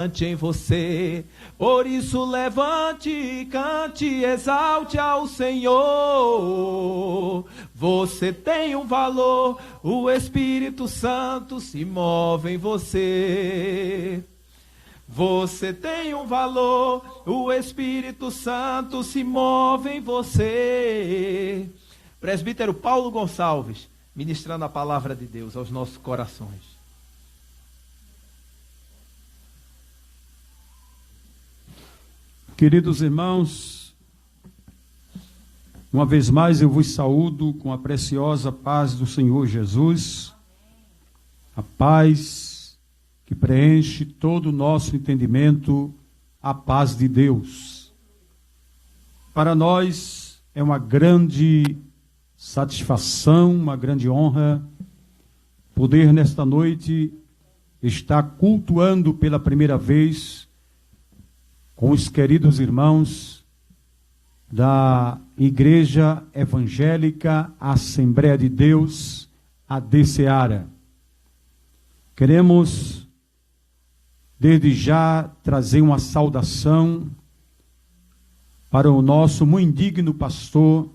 em você, por isso levante, cante, exalte ao Senhor. Você tem um valor, o Espírito Santo se move em você. Você tem um valor, o Espírito Santo se move em você. Presbítero Paulo Gonçalves, ministrando a palavra de Deus aos nossos corações. Queridos irmãos, uma vez mais eu vos saúdo com a preciosa paz do Senhor Jesus, a paz que preenche todo o nosso entendimento, a paz de Deus. Para nós é uma grande satisfação, uma grande honra poder nesta noite estar cultuando pela primeira vez com os queridos irmãos da Igreja Evangélica Assembleia de Deus, AD Seara. Queremos, desde já, trazer uma saudação para o nosso muito indigno pastor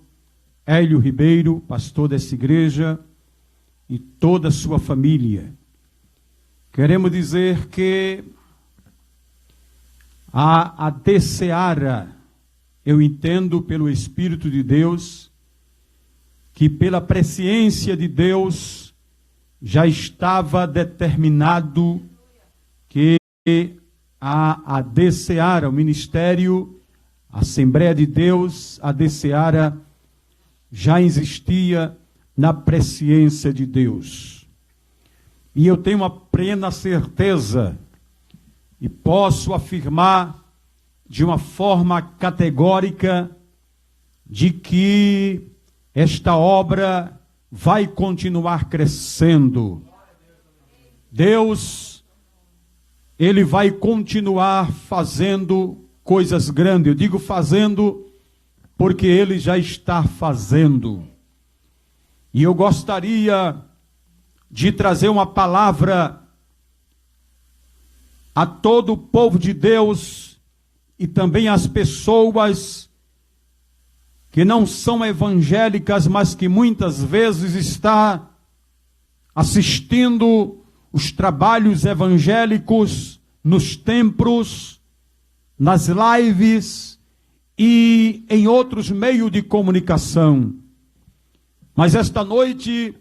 Hélio Ribeiro, pastor dessa igreja, e toda a sua família. Queremos dizer que a AD Seara, eu entendo pelo Espírito de Deus, que pela presciência de Deus já estava determinado que a AD Seara, o Ministério Assembleia de Deus, AD Seara, já existia na presciência de Deus. E eu tenho uma plena certeza e posso afirmar de uma forma categórica de que esta obra vai continuar crescendo. Deus, Ele vai continuar fazendo coisas grandes. Eu digo fazendo porque Ele já está fazendo. E eu gostaria de trazer uma palavra a todo o povo de Deus e também às pessoas que não são evangélicas, mas que muitas vezes está assistindo os trabalhos evangélicos nos templos, nas lives e em outros meios de comunicação. Mas esta noite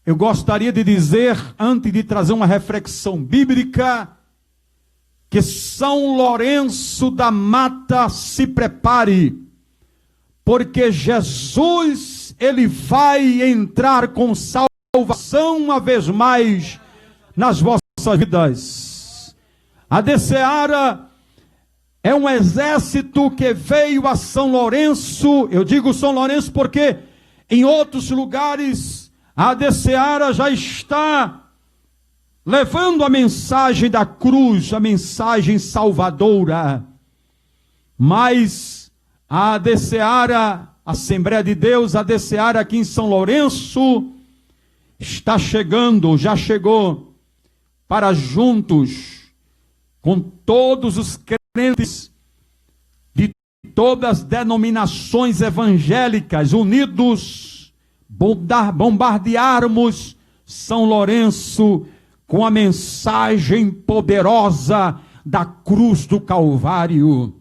eu gostaria de dizer, antes de trazer uma reflexão bíblica, que São Lourenço da Mata se prepare, porque Jesus, Ele vai entrar com salvação uma vez mais nas vossas vidas. A AD Seara é um exército que veio a São Lourenço. Eu digo São Lourenço porque em outros lugares a AD Seara já está levando a mensagem da cruz, a mensagem salvadora. Mas a AD Seara, Assembleia de Deus, a AD Seara aqui em São Lourenço, está chegando, já chegou, para juntos, com todos os crentes de todas as denominações evangélicas, unidos, bombardearmos São Lourenço com a mensagem poderosa da cruz do Calvário.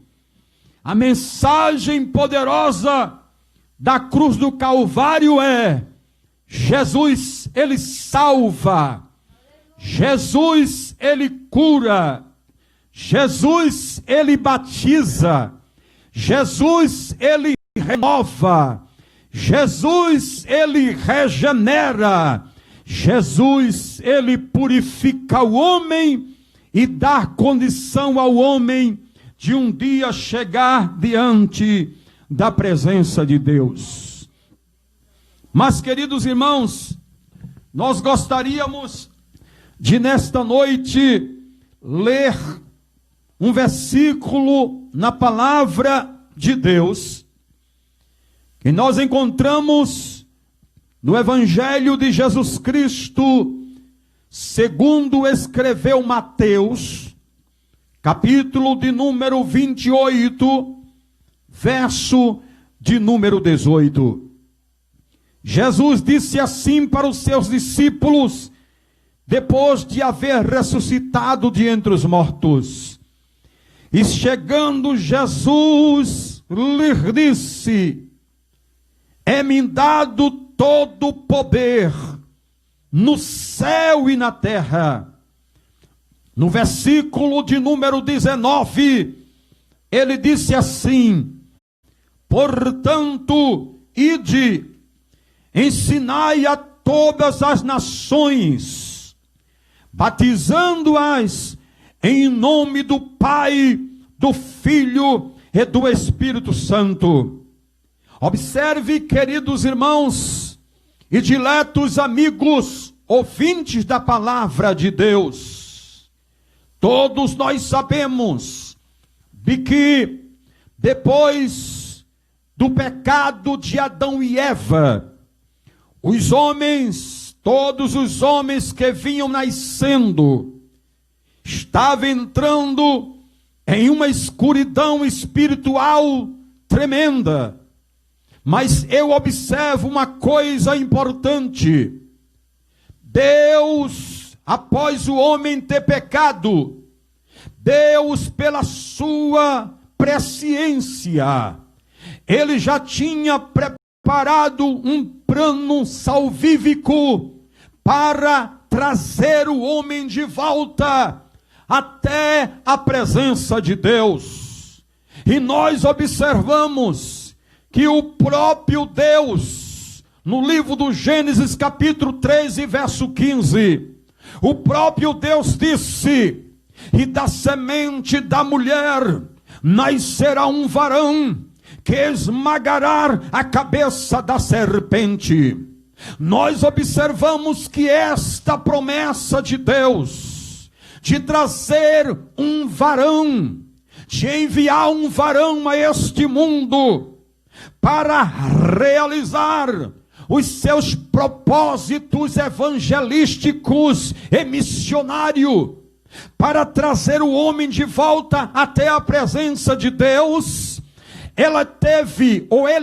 A mensagem poderosa da cruz do Calvário é: Jesus, Ele salva. Jesus, Ele cura. Jesus, Ele batiza. Jesus, Ele renova. Jesus, Ele regenera. Jesus, Ele purifica o homem e dá condição ao homem de um dia chegar diante da presença de Deus. Mas, queridos irmãos, nós gostaríamos de nesta noite ler um versículo na palavra de Deus que nós encontramos no Evangelho de Jesus Cristo, segundo escreveu Mateus, capítulo de número 28, verso de número 18. Jesus disse assim para os seus discípulos, depois de haver ressuscitado de entre os mortos. E chegando Jesus, lhe disse: é-me dado todo o poder, no céu e na terra. No versículo de número 19, ele disse assim: portanto, ide, ensinai a todas as nações, batizando-as em nome do Pai, do Filho e do Espírito Santo. Observe, queridos irmãos e diletos amigos, ouvintes da palavra de Deus, todos nós sabemos de que depois do pecado de Adão e Eva, os homens, todos os homens que vinham nascendo, estavam entrando em uma escuridão espiritual tremenda. Mas eu observo uma coisa importante: Deus, após o homem ter pecado, Deus, pela sua presciência, Ele já tinha preparado um plano salvífico para trazer o homem de volta até a presença de Deus. E nós observamos que o próprio Deus, no livro do Gênesis capítulo 13, verso 15, o próprio Deus disse: e da semente da mulher nascerá um varão que esmagará a cabeça da serpente. Nós observamos que esta promessa de Deus, de trazer um varão, de enviar um varão a este mundo, para realizar os seus propósitos evangelísticos e missionários, para trazer o homem de volta até a presença de Deus, ele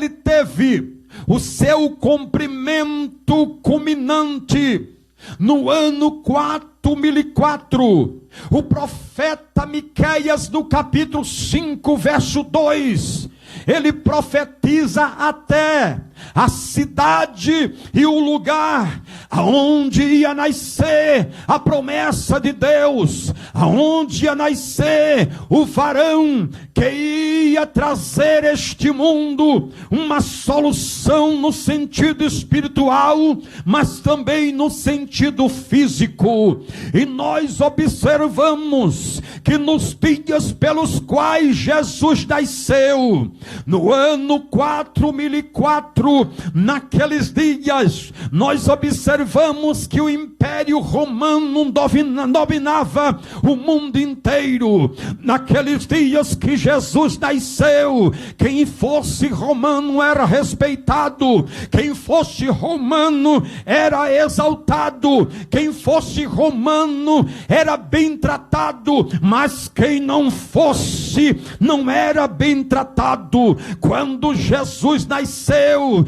teve o seu cumprimento culminante no ano 4004. O profeta Miqueias, no capítulo 5, verso 2, ele profetiza até a cidade e o lugar aonde ia nascer a promessa de Deus, aonde ia nascer o varão que ia trazer este mundo uma solução no sentido espiritual, mas também no sentido físico. E nós observamos que nos dias pelos quais Jesus nasceu, no ano 4004, naqueles dias, nós observamos que o Império Romano dominava o mundo inteiro. Naqueles dias que Jesus nasceu, quem fosse romano era respeitado, quem fosse romano era exaltado, quem fosse romano era bem tratado, mas quem não fosse, não era bem tratado. Quando Jesus nasceu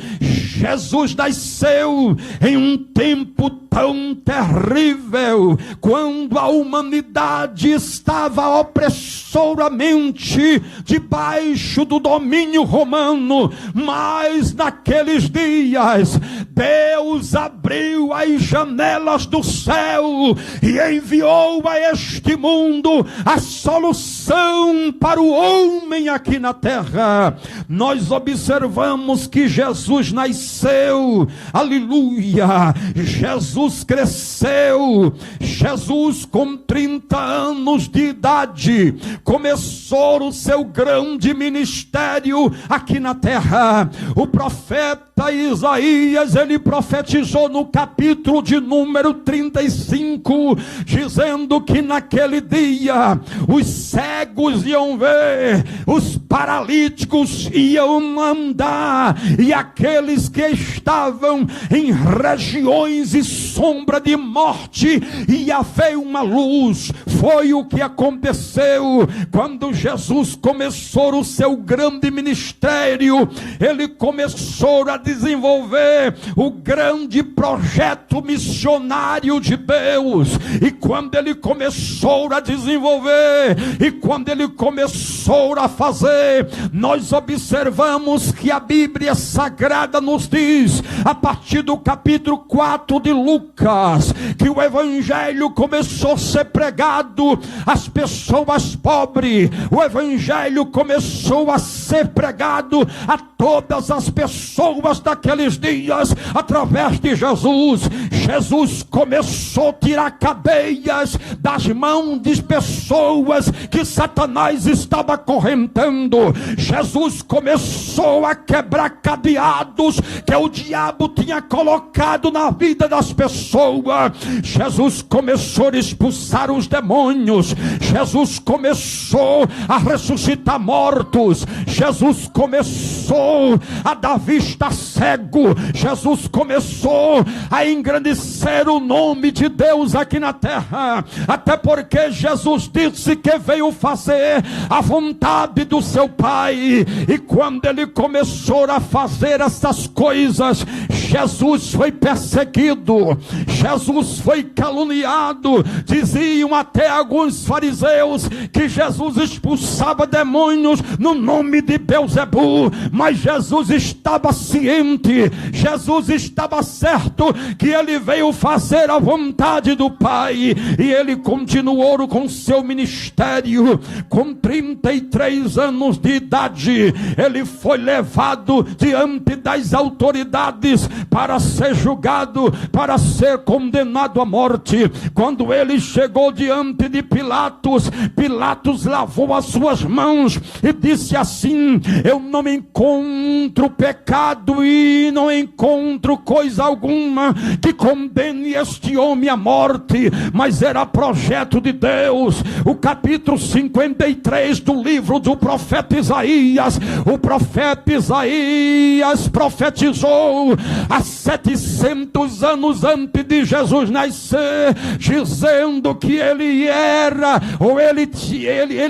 em um tempo tão terrível, quando a humanidade estava opressoramente debaixo do domínio romano. Mas naqueles dias, Deus abriu as janelas do céu e enviou a este mundo a solução para o homem aqui na terra. Nós observamos que Jesus nasceu, aleluia, Jesus cresceu, Jesus com 30 anos de idade começou o seu grande ministério aqui na terra. O profeta Isaías, ele profetizou no capítulo de número 35, dizendo que naquele dia os cegos iam ver, os paralíticos iam andar, e aqueles que estavam em regiões sombra de morte, ia haver uma luz. Foi o que aconteceu quando Jesus começou o seu grande ministério. Ele começou a desenvolver o grande projeto missionário de Deus. E quando ele começou a desenvolver, e quando ele começou a fazer, nós observamos que a Bíblia Sagrada nos diz, a partir do capítulo 4 de Lucas, que o evangelho começou a ser pregado às pessoas pobres. O evangelho começou a ser pregado a todas as pessoas daqueles dias, através de Jesus. Jesus começou a tirar cadeias das mãos de pessoas que Satanás estava acorrentando. Jesus começou a quebrar cadeados que o diabo tinha colocado na vida das pessoas. Jesus começou a expulsar os demônios. Jesus começou a ressuscitar mortos. Jesus começou a dar vista cego. Jesus começou a engrandecer o nome de Deus aqui na terra, até porque Jesus disse que veio fazer a vontade do seu Pai. E quando ele começou a fazer essas coisas, Jesus foi perseguido, Jesus foi caluniado. Diziam até alguns fariseus que Jesus expulsava demônios no nome de Beelzebu, mas Jesus estava ciente, Jesus estava certo que ele veio fazer a vontade do Pai. E ele continuou com seu ministério. Com 33 anos de idade, ele foi levado diante das autoridades para ser julgado, para ser condenado à morte. Quando ele chegou diante de Pilatos, Pilatos lavou as suas mãos e disse assim: eu não encontro pecado e não encontro coisa alguma que condene este homem à morte. Mas era projeto de Deus. O capítulo 53 do livro do profeta Isaías, o profeta Isaías profetizou há 700 anos antes de Jesus nascer, dizendo que ele era, ou ele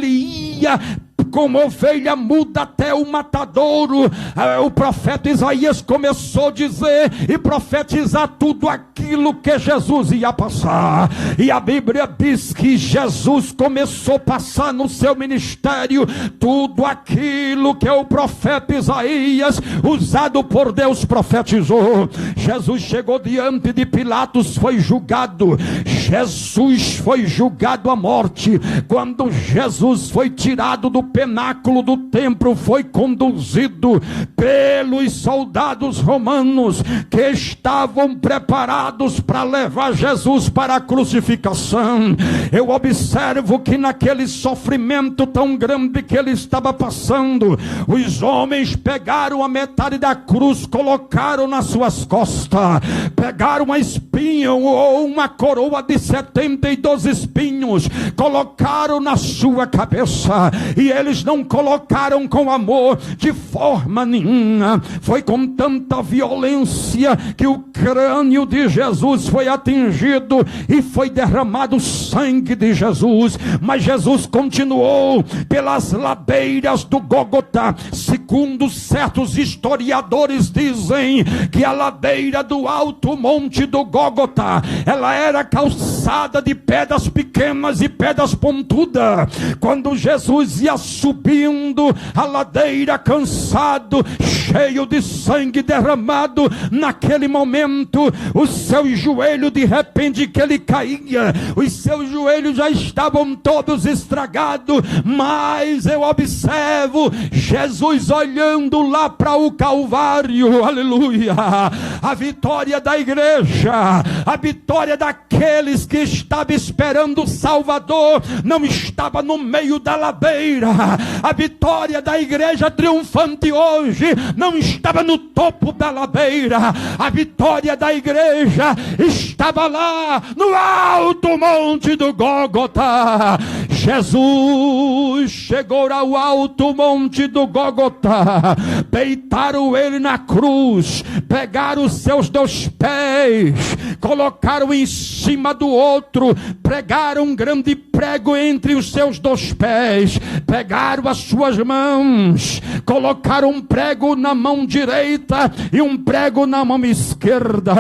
ia como ovelha muda até o matadouro. O profeta Isaías começou a dizer e profetizar tudo aquilo que Jesus ia passar. E a Bíblia diz que Jesus começou a passar no seu ministério tudo aquilo que o profeta Isaías, usado por Deus, profetizou. Jesus chegou diante de Pilatos, foi julgado. Jesus foi julgado à morte. Quando Jesus foi tirado do penáculo do templo, foi conduzido pelos soldados romanos que estavam preparados para levar Jesus para a crucificação. Eu observo que naquele sofrimento tão grande que ele estava passando, os homens pegaram a metade da cruz, colocaram nas suas costas, pegaram uma espinha ou uma coroa de 72 espinhos, colocaram na sua cabeça, e eles não colocaram com amor de forma nenhuma. Foi com tanta violência que o crânio de Jesus foi atingido e foi derramado o sangue de Jesus. Mas Jesus continuou pelas ladeiras do Gólgota. Segundo certos historiadores dizem que a ladeira do alto monte do Gólgota, ela era calçada de pedras pequenas e pedras pontudas. Quando Jesus ia subindo a ladeira cansado, cheio de sangue derramado, naquele momento os seus joelhos, de repente que ele caía, os seus joelhos já estavam todos estragados. Mas eu observo Jesus olhando lá para o Calvário, aleluia, a vitória da igreja, a vitória daqueles que estavam esperando o Salvador, não estava no meio da ladeira. A vitória da igreja triunfante hoje não estava no topo da ladeira. A vitória da igreja estava lá no alto monte do Gólgota. Jesus chegou ao alto monte do Gólgota, deitaram ele na cruz, pegaram os seus 2 pés, colocaram em cima do outro, pregaram um grande prego entre os seus 2 pés, pegaram as suas mãos, colocaram um prego na mão direita e um prego na mão esquerda.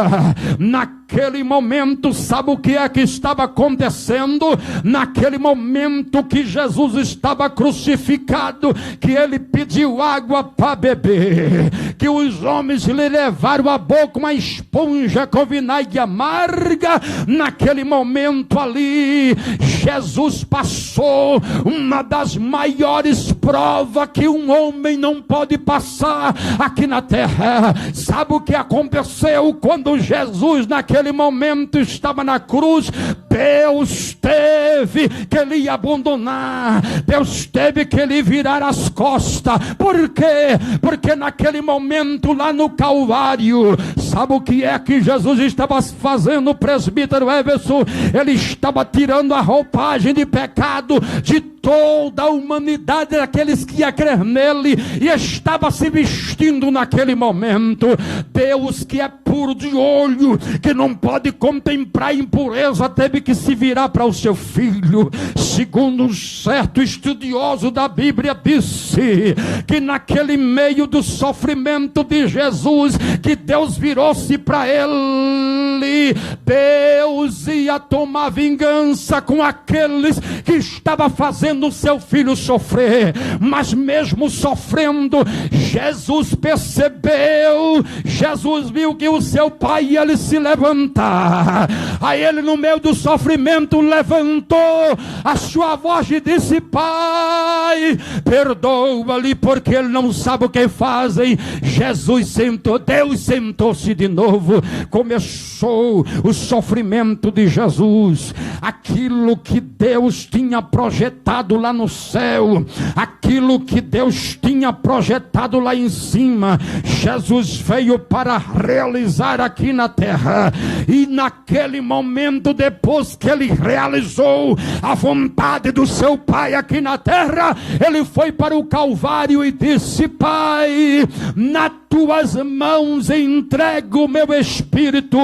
Naquele momento, sabe o que é que estava acontecendo? Naquele momento que Jesus estava crucificado, que ele pediu água para beber, que os homens lhe levaram à boca uma esponja com vinagre amarga, naquele momento ali, Jesus passou uma das maiores provas que um homem não pode passar aqui na terra. Sabe o que aconteceu quando Jesus naquele momento estava na cruz? Deus teve que lhe abandonar, Deus teve que lhe virar as costas. Por quê? Porque naquele momento lá no Calvário, sabe o que é que Jesus estava fazendo, presbítero Everson? Ele estava tirando a roupagem de pecado de toda a humanidade, daqueles que ia crer nele, e estava se vestindo naquele momento. Deus, que é puro de olho, que não pode contemplar impureza, teve que se virar para o seu filho. Segundo um certo estudioso da Bíblia, disse que naquele meio do sofrimento de Jesus, que Deus virou-se para ele, Deus ia tomar vingança com aqueles que estavam fazendo o seu filho sofrer. Mas mesmo sofrendo, Jesus percebeu, Jesus viu que o seu pai ia ele se levantar. Aí ele, no meio do sofrimento, levantou a sua voz e disse: Pai, perdoa-lhe, porque ele não sabe o que fazem. Jesus sentou, Deus sentou-se de novo. Começou o sofrimento de Jesus. Aquilo que Deus tinha projetado lá no céu, aquilo que Deus tinha projetado lá em cima, Jesus veio para realizar aqui na terra. E naquele momento, depois que ele realizou a vontade do seu Pai aqui na terra, ele foi para o Calvário e disse: Pai, nas tuas mãos entrego o meu espírito.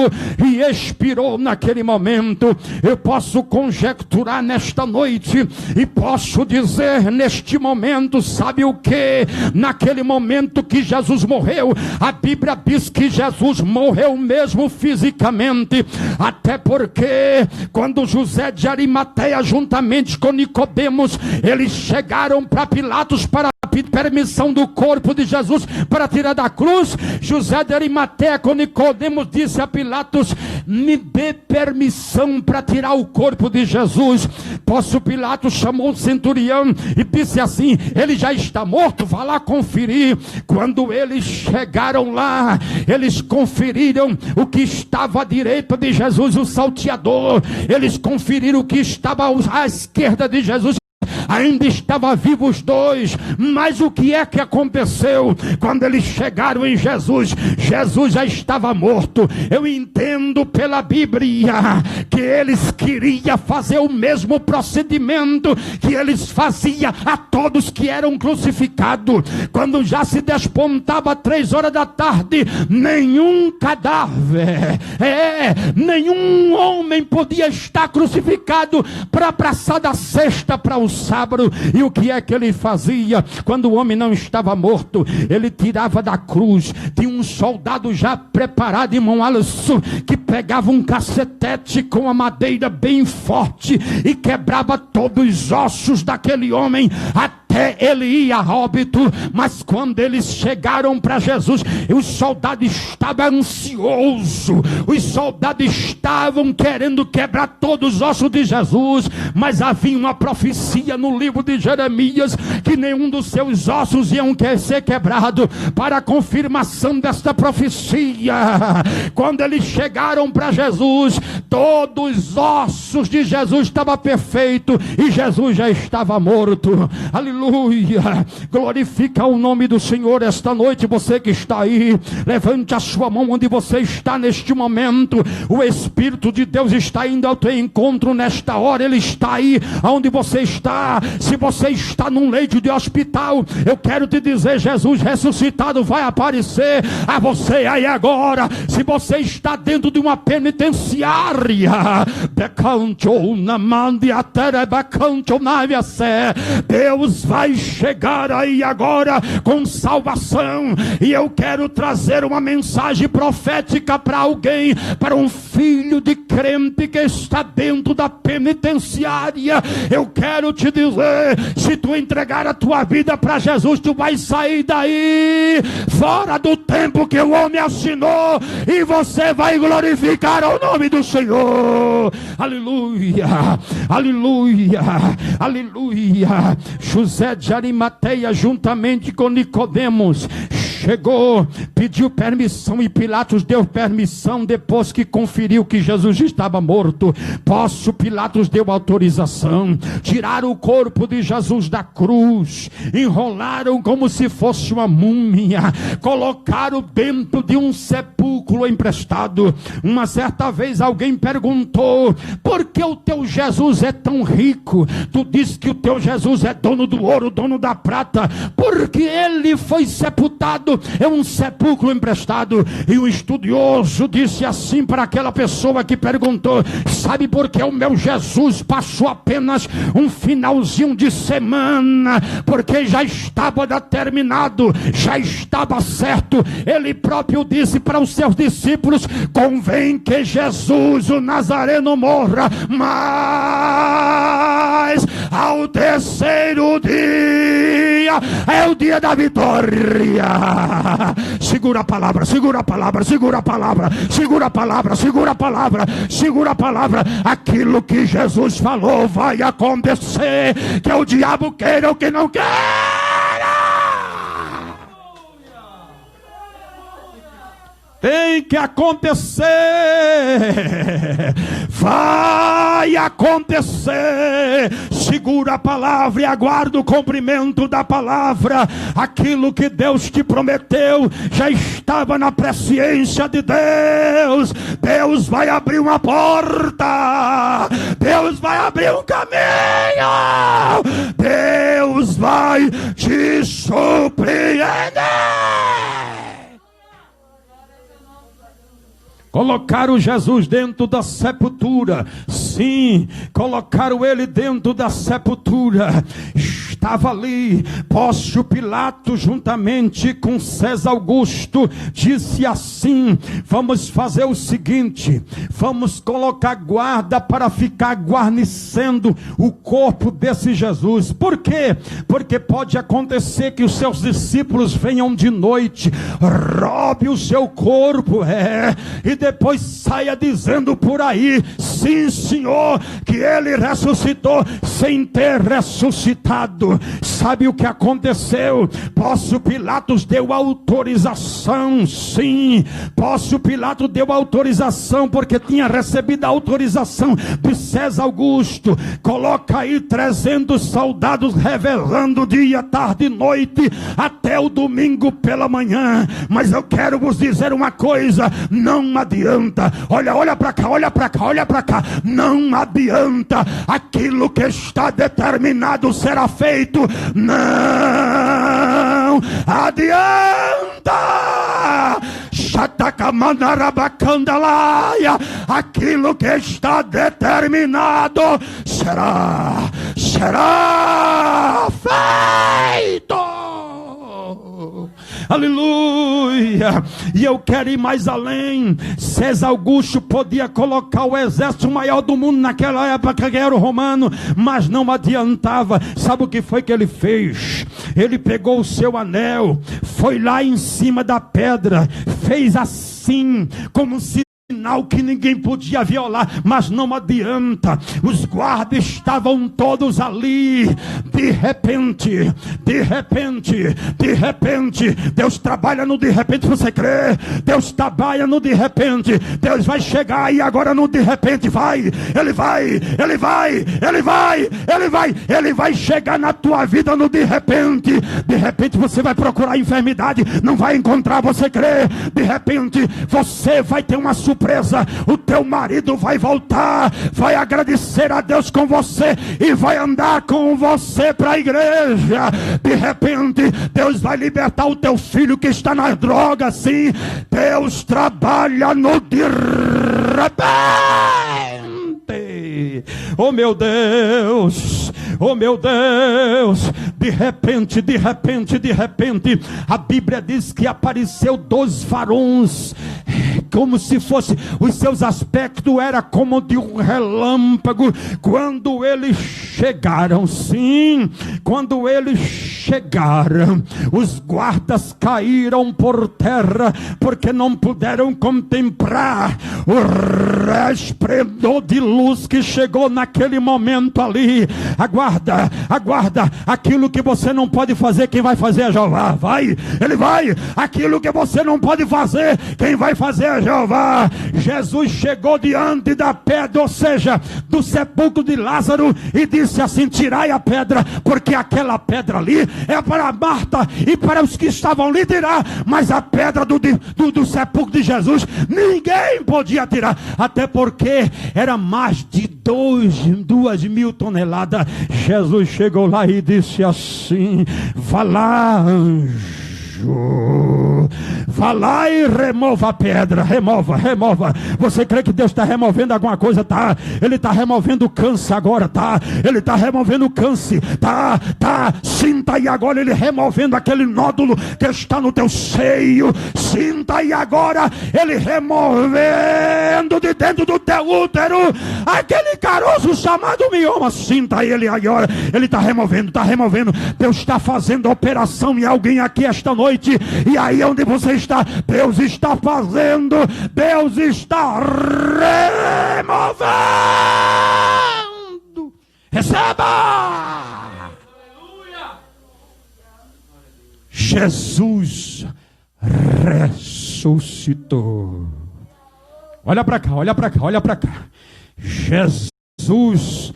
E expirou naquele momento. Eu posso conjecturar nesta noite e posso dizer neste momento, sabe o que? Naquele momento que Jesus morreu, a Bíblia diz que Jesus morreu mesmo fisicamente, até porque quando José de Arimateia juntamente com Nicodemos, eles chegaram para Pilatos para pedir permissão do corpo de Jesus para tirar da cruz. José de Arimateia com Nicodemos disse a Pilatos: me dê permissão para tirar o corpo de Jesus. Posso? Pilatos chamou o centurião e disse assim: ele já está morto, vá lá conferir. Quando eles chegaram lá, eles conferiram o que estava à direita de Jesus, o salteador. Eles conferiram o que estava à esquerda de Jesus. Ainda estavam vivos os dois. Mas o que é que aconteceu? Quando eles chegaram em Jesus, Jesus já estava morto. Eu entendo pela Bíblia que eles queriam fazer o mesmo procedimento que eles faziam a todos que eram crucificados. Quando já se despontava 3 horas da tarde, nenhum cadáver, nenhum homem podia estar crucificado para passar da sexta para o sábado. E o que é que ele fazia? Quando o homem não estava morto, ele tirava da cruz. Tinha um soldado já preparado em mão alço, que pegava um cacetete com a madeira bem forte e quebrava todos os ossos daquele homem até ele ir a óbito. Mas quando eles chegaram para Jesus, os soldados estavam ansiosos, os soldados estavam querendo quebrar todos os ossos de Jesus. Mas havia uma profecia no livro de Jeremias que nenhum dos seus ossos iam ser quebrado. Para a confirmação desta profecia, quando eles chegaram para Jesus, todos os ossos de Jesus estavam perfeitos e Jesus já estava morto. Aleluia. Aleluia. Glorifica o nome do Senhor esta noite. Você que está aí, levante a sua mão onde você está neste momento. O Espírito de Deus está indo ao teu encontro nesta hora. Ele está aí onde você está. Se você está num leito de hospital, eu quero te dizer, Jesus ressuscitado vai aparecer a você aí agora. Se você está dentro de uma penitenciária, Deus vai chegar aí agora com salvação. E eu quero trazer uma mensagem profética para alguém, para um filho de crente que está dentro da penitenciária. Eu quero te dizer, se tu entregar a tua vida para Jesus, tu vai sair daí fora do tempo que o homem assinou, e você vai glorificar o nome do Senhor. Aleluia, aleluia, aleluia. José de Arimateia, juntamente com Nicodemos, chegou, pediu permissão, e Pilatos deu permissão depois que conferiu que Jesus estava morto. Pilatos deu autorização. Tiraram o corpo de Jesus da cruz, enrolaram como se fosse uma múmia, colocaram dentro de um sepulcro emprestado. Uma certa vez alguém perguntou: por que o teu Jesus é tão rico? Tu diz que o teu Jesus é dono do ouro, dono da prata. Porque ele foi sepultado em um sepulcro emprestado. E um estudioso disse assim para aquela pessoa que perguntou: sabe por que o meu Jesus passou apenas um finalzinho de semana? Porque já estava determinado, já estava certo. Ele próprio disse para os seus discípulos: convém que Jesus o Nazareno morra, mas ao terceiro dia é o dia da vitória. Segura a palavra, segura a palavra, segura a palavra, segura a palavra, segura a palavra, segura a palavra. Aquilo que Jesus falou vai acontecer, que o diabo queira ou que não queira. Tem que acontecer, vai acontecer. Segura a palavra e aguarda o cumprimento da palavra. Aquilo que Deus te prometeu já estava na presciência de Deus. Deus vai abrir uma porta, Deus vai abrir um caminho, Deus vai te surpreender. Colocaram Jesus dentro da sepultura. Sim, colocaram ele dentro da sepultura. Estava ali Pôncio Pilatos juntamente com César Augusto. Disse assim: vamos fazer o seguinte, vamos colocar guarda para ficar guarnecendo o corpo desse Jesus. Por quê? Porque pode acontecer que os seus discípulos venham de noite, roube o seu corpo, e depois saia dizendo por aí: sim, Senhor, que ele ressuscitou, sem ter ressuscitado. Sabe o que aconteceu? Pôncio Pilatos deu autorização. Sim, Pôncio Pilatos deu autorização, porque tinha recebido a autorização de César Augusto. Coloca aí 300 soldados revelando dia, tarde e noite, até o domingo pela manhã. Mas eu quero vos dizer uma coisa: não adianta. Olha para cá, olha para cá, olha para cá. Não adianta. Aquilo que está determinado será feito. Não adianta. Aquilo que está determinado será feito. Aleluia. E eu quero ir mais além. César Augusto podia colocar o exército maior do mundo naquela época, que era o romano, mas não adiantava. Sabe o que foi que ele fez? Ele pegou o seu anel, foi lá em cima da pedra, fez assim, como se que ninguém podia violar, mas não adianta, os guardas estavam todos ali. De repente, Deus trabalha no de repente. Você crê? Deus trabalha no de repente. Deus vai chegar e agora no de repente Ele vai chegar na tua vida no de repente. De repente você vai procurar a enfermidade, não vai encontrar. Você crê? De repente você vai ter uma surpresa. O teu marido vai voltar, vai agradecer a Deus com você e vai andar com você para a igreja. De repente Deus vai libertar o teu filho que está na droga. Sim, Deus trabalha no de repente. Oh meu Deus, de repente, a Bíblia diz que apareceu 2 varões, como se fosse, os seus aspectos era como de um relâmpago. Quando eles chegaram, os guardas caíram por terra, porque não puderam contemplar o resplendor de luz que chegou naquele momento ali. Aguarda, aquilo que você não pode fazer, quem vai fazer é Jeová. Ele vai, aquilo que você não pode fazer, quem vai fazer é Jeová. Jesus chegou diante da pedra, ou seja, do sepulcro de Lázaro, e disse assim: tirai a pedra, porque aquela pedra ali é para Marta e para os que estavam ali tirar, mas a pedra do sepulcro de Jesus ninguém podia tirar, até porque era mais de 2.000 toneladas. Jesus chegou lá e disse assim: vá lá, anjo, vá lá e remova a pedra. Remova. Você crê que Deus está removendo alguma coisa? Tá. Ele está removendo o câncer agora, tá. Ele está removendo o câncer, tá. Sinta aí agora ele removendo aquele nódulo que está no teu seio. Sinta aí agora ele removendo de dentro do teu útero aquele caroço chamado mioma. Sinta aí ele agora. Ele está removendo. Deus está fazendo operação em alguém aqui esta noite. E aí onde você está, Deus está fazendo, Deus está removendo. Receba! Jesus ressuscitou. Olha para cá. Jesus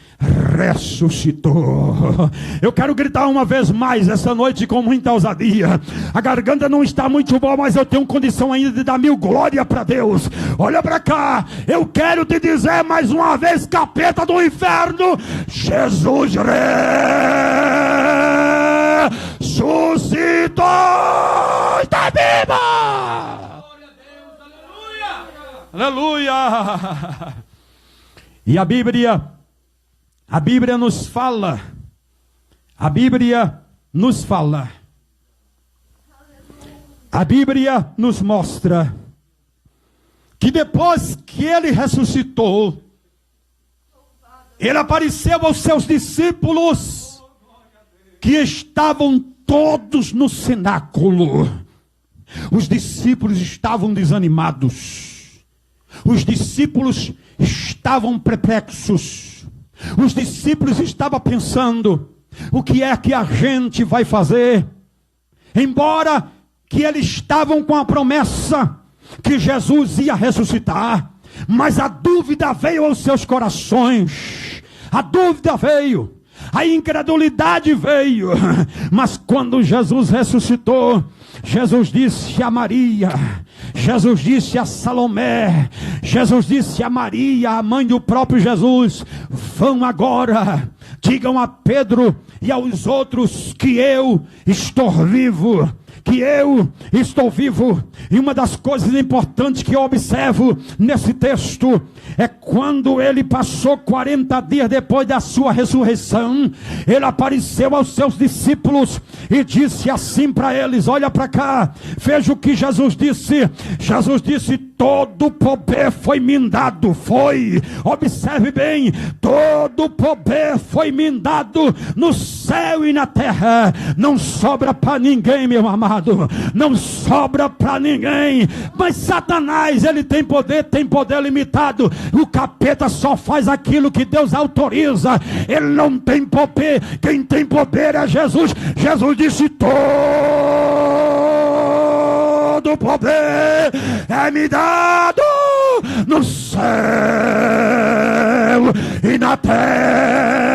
ressuscitou. Eu quero gritar uma vez mais essa noite com muita ousadia. A garganta não está muito boa, mas eu tenho condição ainda de dar 1000 glória para Deus. Olha para cá, eu quero te dizer mais uma vez, capeta do inferno, Jesus ressuscitou, está vivo. Glória a Deus, aleluia. E a Bíblia nos fala, a Bíblia nos mostra que depois que ele ressuscitou, ele apareceu aos seus discípulos, que estavam todos no cenáculo. Os discípulos estavam desanimados, os discípulos estavam perplexos. Os discípulos estavam pensando: o que é que a gente vai fazer? Embora que eles estavam com a promessa que Jesus ia ressuscitar, mas a dúvida veio aos seus corações. A dúvida veio, a incredulidade veio. Mas quando Jesus ressuscitou, Jesus disse a Maria, Jesus disse a Salomé, Jesus disse a Maria, a mãe do próprio Jesus: vão agora, digam a Pedro e aos outros que eu estou vivo. E uma das coisas importantes que eu observo nesse texto é quando ele passou 40 dias depois da sua ressurreição, ele apareceu aos seus discípulos e disse assim para eles: olha para cá, veja o que Jesus disse. Jesus disse: todo poder foi me dado, observe bem, todo poder foi me dado no céu e na terra. Não sobra para ninguém, meu amado, não sobra para ninguém. Mas Satanás, ele tem poder limitado. O capeta só faz aquilo que Deus autoriza. Ele não tem poder. Quem tem poder é Jesus. Jesus disse: todo poder é me dado no céu e na terra.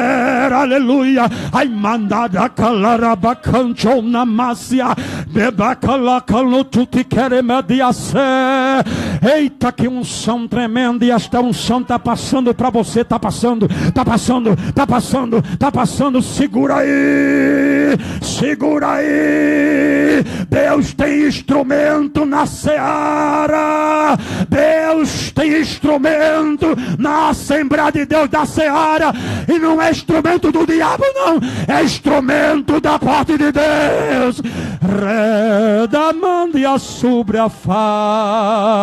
Aleluia. Ai, mandada calarabacancho namácia bebacalacalo tuti queremediace. Eita, que unção tremenda. E esta unção está passando para você. Está passando. Segura aí. Deus tem instrumento na seara. Deus tem instrumento na Assembleia de Deus da seara. E não é instrumento do diabo, não. É instrumento da parte de Deus. Redamandia sobre a fa.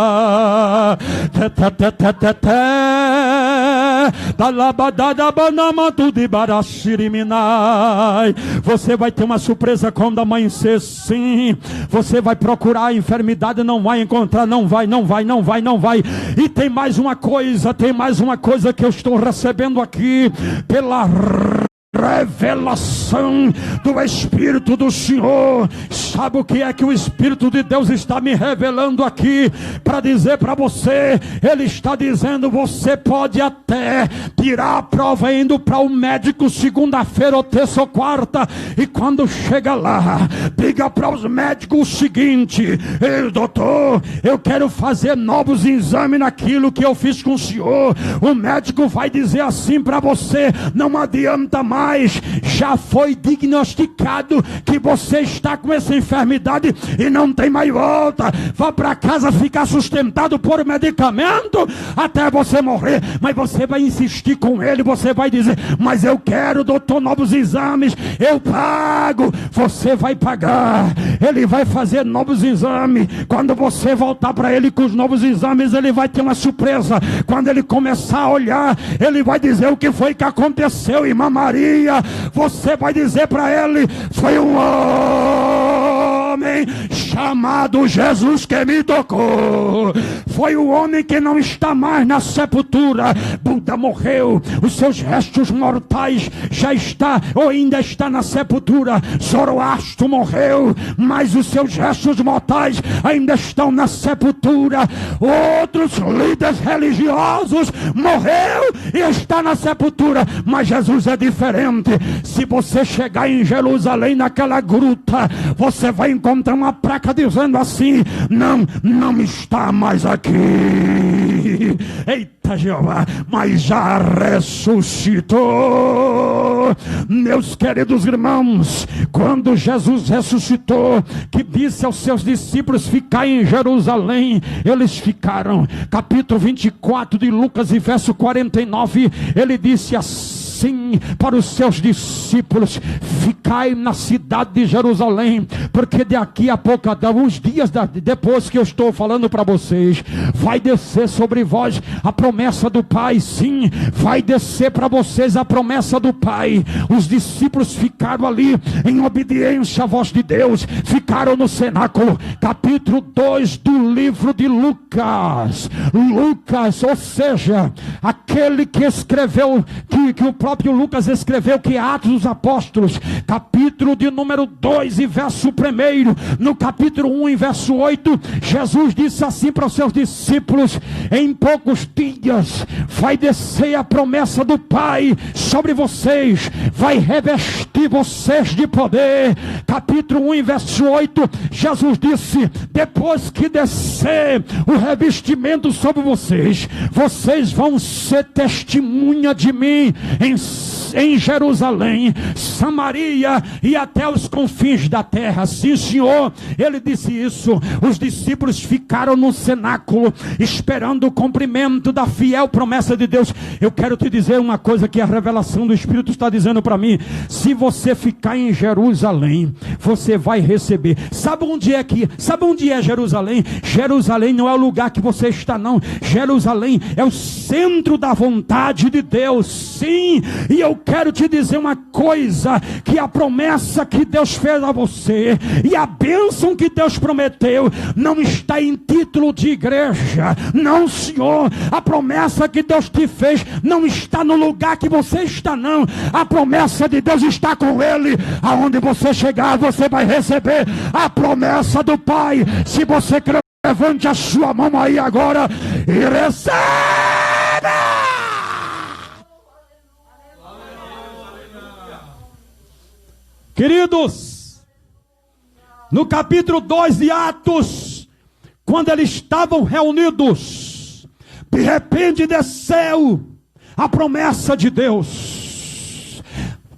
Você vai ter uma surpresa quando amanhecer, sim. Você vai procurar a enfermidade, não vai encontrar, não vai. E tem mais uma coisa que eu estou recebendo aqui pela revelação do Espírito do Senhor. Sabe o que é que o Espírito de Deus está me revelando aqui para dizer para você? Ele está dizendo: você pode até tirar a prova indo para o médico segunda-feira ou terça ou quarta, e quando chega lá, diga para os médicos o seguinte: ei, doutor, eu quero fazer novos exames naquilo que eu fiz com o senhor. O médico vai dizer assim para você: não adianta mais, já foi diagnosticado que você está com essa enfermidade e não tem mais volta. Vá para casa ficar sustentado por medicamento até você morrer. Mas você vai insistir com ele, você vai dizer: mas eu quero, doutor, novos exames, eu pago. Você vai pagar, ele vai fazer novos exames. Quando você voltar para ele com os novos exames, ele vai ter uma surpresa. Quando ele começar a olhar, ele vai dizer o que foi que aconteceu, irmã Maria. Você vai dizer para ele: foi um homem chamado Jesus que me tocou. Foi o homem que não está mais na sepultura. Buda morreu, os seus restos mortais já está ou ainda está na sepultura. Zoroastro morreu, mas os seus restos mortais ainda estão na sepultura. Outros líderes religiosos morreu e está na sepultura. Mas Jesus é diferente. Se você chegar em Jerusalém, naquela gruta, você vai encontrar uma placa dizendo assim: não está mais aqui. Eita Jeová, mas já ressuscitou. Meus queridos irmãos, quando Jesus ressuscitou, que disse aos seus discípulos ficar em Jerusalém, eles ficaram. Capítulo 24 de Lucas e verso 49, ele disse assim para os seus discípulos: ficai na cidade de Jerusalém, porque daqui a pouco, uns dias depois que eu estou falando para vocês, vai descer sobre vós a promessa do Pai. Sim, vai descer para vocês a promessa do Pai. Os discípulos ficaram ali em obediência à voz de Deus, ficaram no cenáculo. Capítulo 2 do livro de Lucas, ou seja, aquele que escreveu, que o próprio Lucas escreveu, que é Atos dos Apóstolos, capítulo de número 2 e verso 1. No capítulo 1 e verso 8, Jesus disse assim para os seus discípulos: em poucos dias vai descer a promessa do Pai sobre vocês, vai revestir vocês de poder. Capítulo 1 e verso 8, Jesus disse: depois que descer o revestimento sobre vocês, vocês vão ser testemunha de mim em Jerusalém, Samaria e até os confins da terra. Sim, Senhor, ele disse isso. Os discípulos ficaram no cenáculo esperando o cumprimento da fiel promessa de Deus. Eu quero te dizer uma coisa que a revelação do Espírito está dizendo para mim: se você ficar em Jerusalém, você vai receber. Sabe onde é Jerusalém? Jerusalém não é o lugar que você está, não. Jerusalém é o centro da vontade de Deus. Sim, e eu quero te dizer uma coisa, que a promessa que Deus fez a você e a bênção que Deus prometeu não está em título de igreja. Não, senhor. A promessa que Deus te fez não está no lugar que você está, não. A promessa de Deus está com ele. Aonde você chegar, você vai receber a promessa do Pai. Se você crer, levante a sua mão aí agora e receba. Queridos, no capítulo 2 de Atos, quando eles estavam reunidos, de repente desceu a promessa de Deus.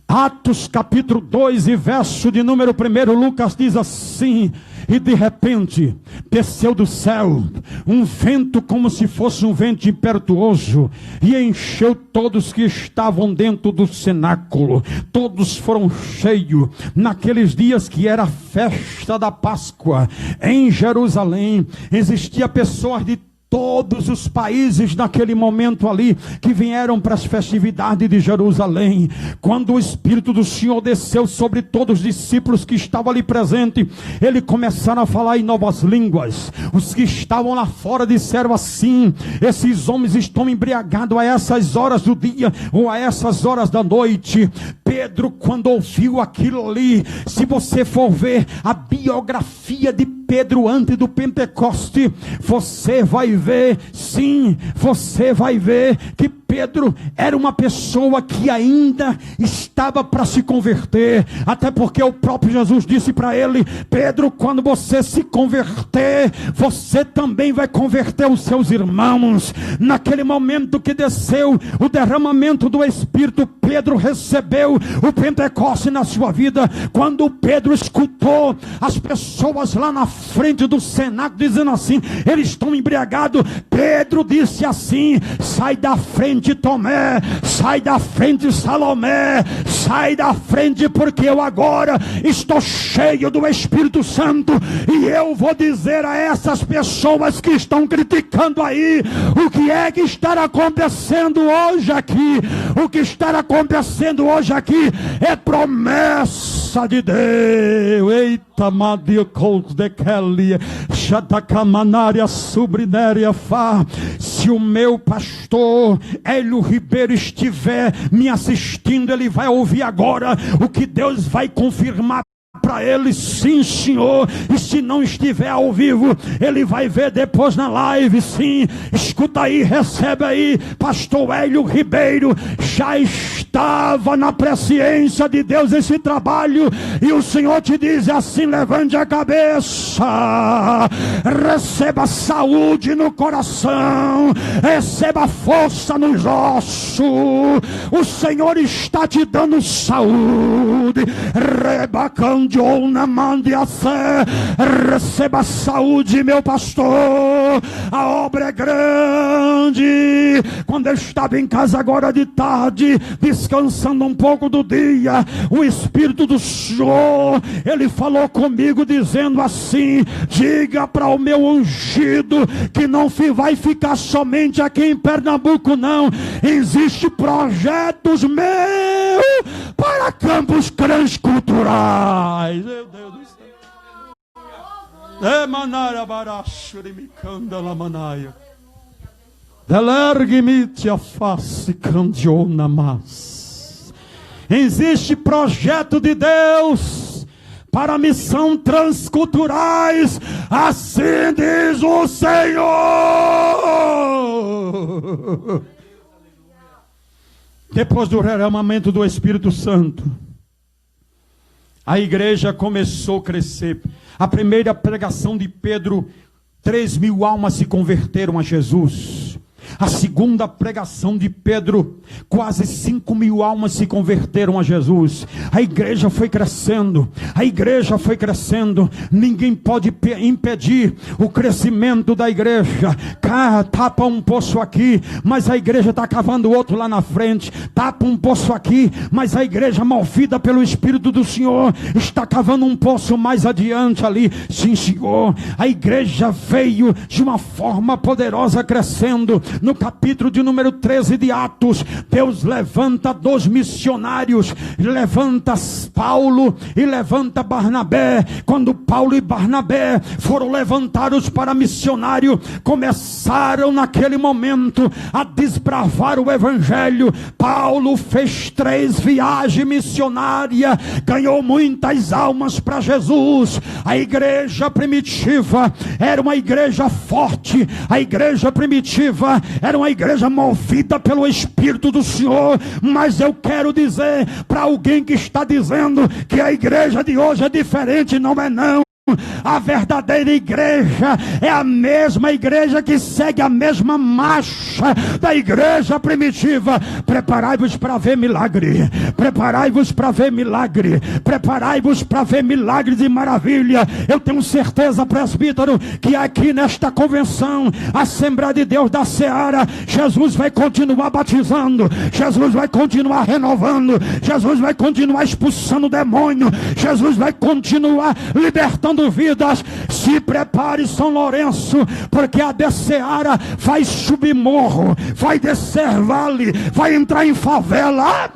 Atos capítulo 2 e verso de número 1, Lucas diz assim: e de repente desceu do céu um vento como se fosse um vento impetuoso, e encheu todos que estavam dentro do cenáculo. Todos foram cheios. Naqueles dias que era a festa da Páscoa em Jerusalém, existia pessoas de todos os países naquele momento ali, que vieram para as festividades de Jerusalém. Quando o Espírito do Senhor desceu sobre todos os discípulos que estavam ali presentes, eles começaram a falar em novas línguas. Os que estavam lá fora disseram assim: esses homens estão embriagados a essas horas do dia ou a essas horas da noite. Pedro, quando ouviu aquilo ali, se você for ver a biografia de Pedro antes do Pentecoste, você vai ver, sim, você vai ver que Pedro era uma pessoa que ainda estava para se converter, até porque o próprio Jesus disse para ele: Pedro, quando você se converter, você também vai converter os seus irmãos. Naquele momento que desceu o derramamento do Espírito, Pedro recebeu o Pentecoste na sua vida. Quando Pedro escutou as pessoas lá na frente do cenáculo dizendo assim: eles estão embriagados, Pedro disse assim: sai da frente, Tomé, sai da frente, Salomé, sai da frente, porque eu agora estou cheio do Espírito Santo, e eu vou dizer a essas pessoas que estão criticando aí, o que é que está acontecendo hoje aqui. O que está acontecendo hoje aqui é promessa de Deus. Eita, Madiocos de Kelly, Xatacamanária, Subrinéria, Fá. Se o meu pastor Hélio Ribeiro estiver me assistindo, ele vai ouvir agora o que Deus vai confirmar para ele. Sim, senhor. E se não estiver ao vivo, ele vai ver depois na live. Sim, escuta aí, recebe aí. Pastor Hélio Ribeiro já estava na presciência de Deus esse trabalho, e o Senhor te diz assim: levante a cabeça, receba saúde no coração, receba força nos ossos. O Senhor está te dando saúde. Rebacão de Ona Mandiacé, receba saúde, meu pastor. A obra é grande. Quando eu estava em casa agora de tarde, descansando um pouco do dia, o Espírito do Senhor, ele falou comigo dizendo assim: diga para o meu ungido que não vai ficar somente aqui em Pernambuco, não. Existe projetos meus para campos transculturais. Meu Deus do céu. Emanara baracho de micanda la manaia. Delergue-me-te a face candiona mas. Existe projeto de Deus para a missão transculturais, assim diz o Senhor. Depois do derramamento do Espírito Santo, a igreja começou a crescer. A primeira pregação de Pedro, 3.000 almas se converteram a Jesus. A segunda pregação de Pedro, quase 5.000 almas se converteram a Jesus. A igreja foi crescendo, a igreja foi crescendo. Ninguém pode impedir o crescimento da igreja. Tapa um poço aqui, mas a igreja está cavando outro lá na frente. Tapa um poço aqui, mas a igreja, movida pelo Espírito do Senhor, está cavando um poço mais adiante ali. Sim, Senhor, a igreja veio de uma forma poderosa crescendo. No capítulo de número 13 de Atos, Deus levanta 2 missionários, levanta Paulo e levanta Barnabé. Quando Paulo e Barnabé foram levantados para missionário, começaram naquele momento a desbravar o evangelho. Paulo fez 3 viagens missionárias, ganhou muitas almas para Jesus. A igreja primitiva era uma igreja forte, a igreja primitiva era uma igreja movida pelo Espírito do Senhor. Mas eu quero dizer para alguém que está dizendo que a igreja de hoje é diferente: não é não. A verdadeira igreja é a mesma igreja que segue a mesma marcha da igreja primitiva. Preparai-vos para ver milagre, preparai-vos para ver milagre, preparai-vos para ver milagres e maravilha. Eu tenho certeza, presbítero, que aqui nesta convenção, Assembleia de Deus da Seara, Jesus vai continuar batizando, Jesus vai continuar renovando, Jesus vai continuar expulsando demônio, Jesus vai continuar libertando vidas. Se prepare, São Lourenço, porque a Seara vai subir morro, vai descer vale, vai entrar em favela.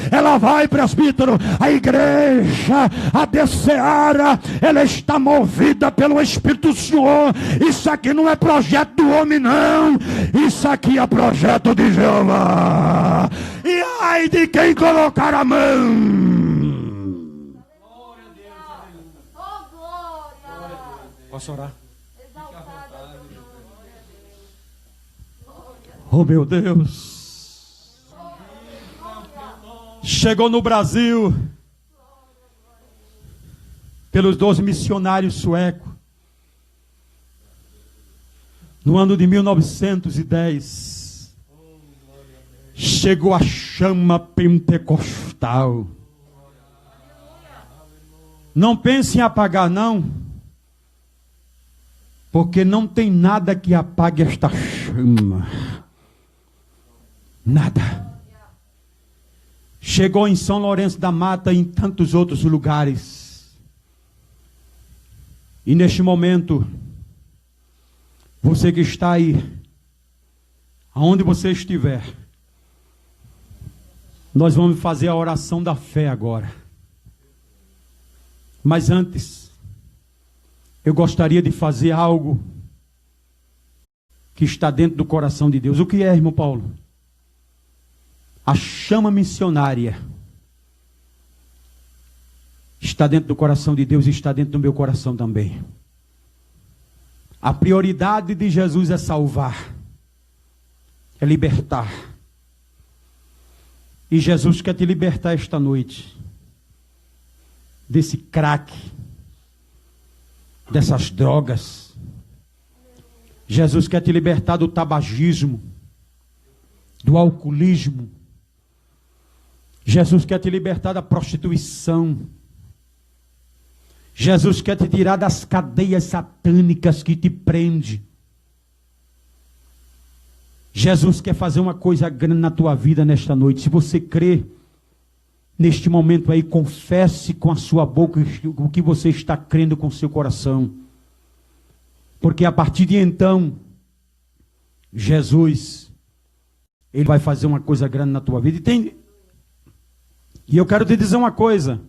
Ela vai, presbítero. A igreja, a Seara, ela está movida pelo Espírito do Senhor. Isso aqui não é projeto do homem, não. Isso aqui é projeto de Jeová. E ai de quem colocar a mão. Posso orar? Oh, meu Deus. Chegou no Brasil pelos 2 missionários suecos no ano de 1910. Chegou a chama pentecostal. Não pense em apagar, não. Porque não tem nada que apague esta chama. Nada. Chegou em São Lourenço da Mata e em tantos outros lugares. E neste momento, você que está aí, aonde você estiver, nós vamos fazer a oração da fé agora. Mas antes, eu gostaria de fazer algo que está dentro do coração de Deus. O que é, irmão Paulo? A chama missionária está dentro do coração de Deus e está dentro do meu coração também. A prioridade de Jesus é salvar, é libertar. E Jesus quer te libertar esta noite desse crack, dessas drogas. Jesus quer te libertar do tabagismo, do alcoolismo. Jesus quer te libertar da prostituição. Jesus quer te tirar das cadeias satânicas que te prende. Jesus quer fazer uma coisa grande na tua vida nesta noite. Se você crê, neste momento aí, confesse com a sua boca o que você está crendo com o seu coração. Porque a partir de então, Jesus, Ele vai fazer uma coisa grande na tua vida. E eu quero te dizer uma coisa.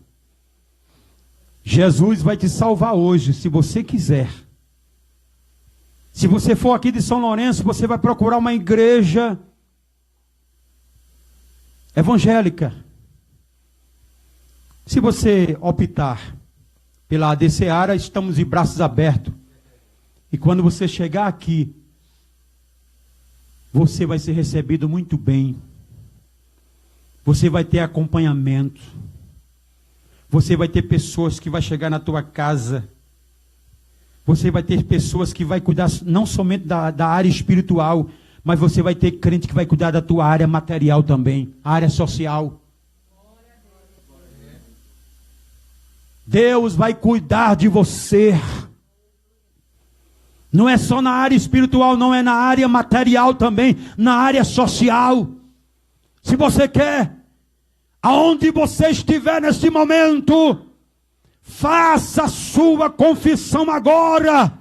Jesus vai te salvar hoje, se você quiser. Se você for aqui de São Lourenço, você vai procurar uma igreja evangélica. Se você optar pela AD Seara, estamos de braços abertos. E quando você chegar aqui, você vai ser recebido muito bem. Você vai ter acompanhamento. Você vai ter pessoas que vão chegar na tua casa Você vai ter pessoas que vai cuidar não somente da área espiritual, mas você vai ter crente que vai cuidar da tua área material também, a área social. Deus vai cuidar de você. Não é só na área espiritual, não, é na área material também, na área social. Se você quer, aonde você estiver neste momento, faça a sua confissão agora.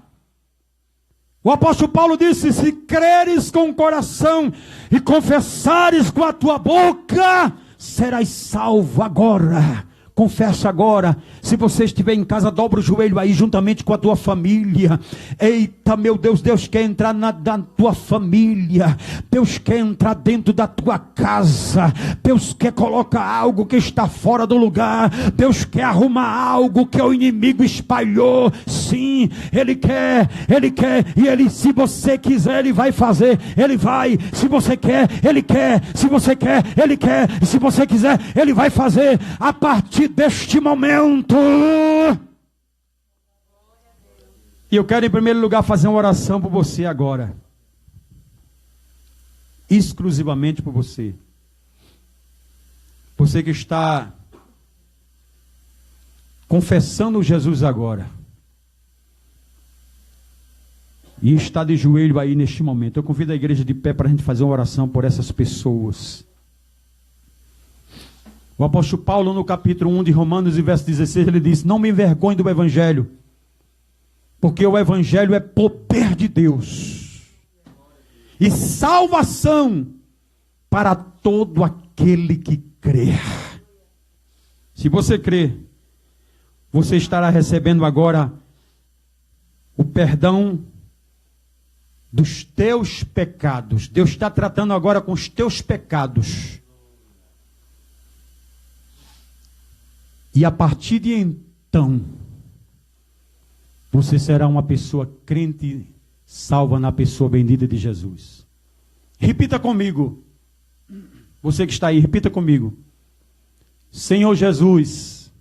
O apóstolo Paulo disse: se creres com o coração e confessares com a tua boca, serás salvo agora. Confessa agora. Se você estiver em casa, dobra o joelho aí juntamente com a tua família. Eita, meu Deus, Deus quer entrar na tua família. Deus quer entrar dentro da tua casa. Deus quer colocar algo que está fora do lugar. Deus quer arrumar algo que o inimigo espalhou. Sim, Ele quer. E Ele, se você quiser, Ele vai fazer. Ele vai. Se você quer, Ele quer. Se você quer, Ele quer. E se você quiser, Ele vai fazer. A partir deste momento. E eu quero em primeiro lugar fazer uma oração por você agora. Exclusivamente por você. Você que está confessando Jesus agora. E está de joelho aí neste momento. Eu convido a igreja de pé para a gente fazer uma oração por essas pessoas. O apóstolo Paulo, no capítulo 1 de Romanos, e verso 16, ele diz: não me envergonhe do Evangelho, porque o Evangelho é poder de Deus e salvação para todo aquele que crer. Se você crer, você estará recebendo agora o perdão dos teus pecados. Deus está tratando agora com os teus pecados. E a partir de então, você será uma pessoa crente, salva na pessoa bendita de Jesus. Repita comigo. Você que está aí, repita comigo. Senhor Jesus,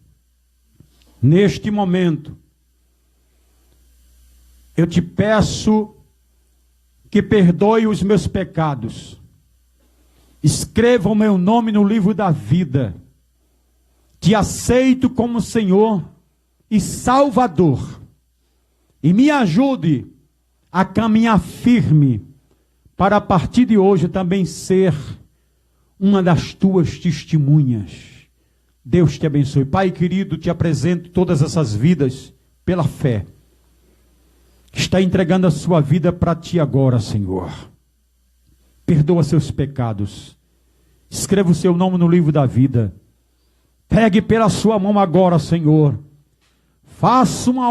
neste momento, eu te peço que perdoe os meus pecados. Escreva o meu nome no livro da vida. Te aceito como Senhor e Salvador. E me ajude a caminhar firme para a partir de hoje também ser uma das tuas testemunhas. Deus te abençoe. Pai querido, te apresento todas essas vidas pela fé. Está entregando a sua vida para ti agora, Senhor. Perdoa seus pecados. Escreva o seu nome no livro da vida. Pegue pela sua mão agora, Senhor. Faça uma